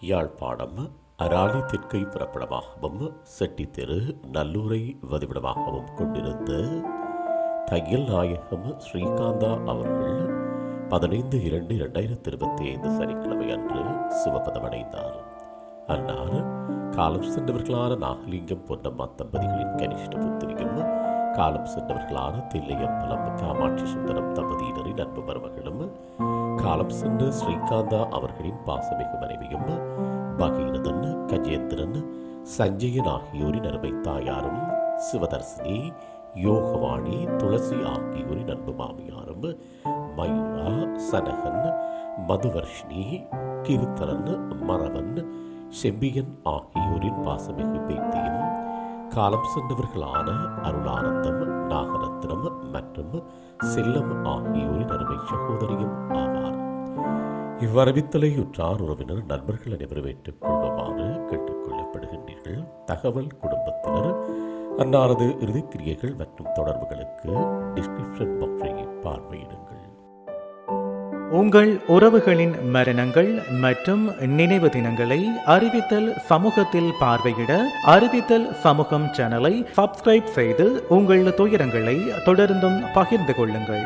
யாழ்ப்பாணம் அராலி தெற்கை புறப்படமாகவும் செட்டித்தெரு நல்லூரை வதிவிடமாகவும் கொண்டிருந்த தையல் நாயகம் ஸ்ரீகாந்தா அவர்கள் 15/2/2025 சனிக்கிழமை அன்று சிவபதமடைந்தார். அன்னார் காலம் சென்றவர்களான நாகலிங்கம் பொன்னம்மா தம்பதிகளின் கனிஷ்ட புத்திரியும் காலம் சென்றவர்களான தில்லையம்பலம் காமாட்சி சுந்தரம் தம்பதியினரின் அன்பு மருமகளும் காலம் சென்ற ஸ்ரீகாந்தா அவர்களின் பாசமிகு மனைவியும் பகீரதன் கஜேந்திரன் சஞ்சயன் ஆகியோரின் அருமை தாயாரும் சிவதர்சினி யோகவாணி துளசி ஆகியோரின் அன்பு மாமியாரும் மயூரா சனகன் மதுவர்ஷினி கீர்த்தனன் மரவன் செம்பியன் ஆகியோரின் பாசமிகு பேத்தியும் காலம் சென்றவர்களான அருளானந்தம் நாகரத்னம் மற்றும் செல்லம் ஆகியோரின் அருமை சகோதரியும் ஆவார். இவ்வரவித்தலை உற்றார் உறவினர் நண்பர்கள் அனைவரும் ஏற்றுக் கொள்ளுமாறு கேட்டுக்கொள்ளப்படுகின்றீர்கள். தகவல் குடும்பத்தினர் அன்னாரது இறுதிக்கிரியைகள் மற்றும் தொடர்புகளுக்கு டிஸ்கிரிப்ஷன் பாக்ஸை பார்வையிடுங்கள். உங்கள் உறவுகளின் மரணங்கள் மற்றும் நினைவு தினங்களை அறிவித்தல் சமூகத்தில் பார்வையிட அறிவித்தல் சமூகம் சேனலை சப்ஸ்கிரைப் செய்து உங்கள் துயரங்களை தொடர்ந்தும் பகிர்ந்து கொள்ளுங்கள்.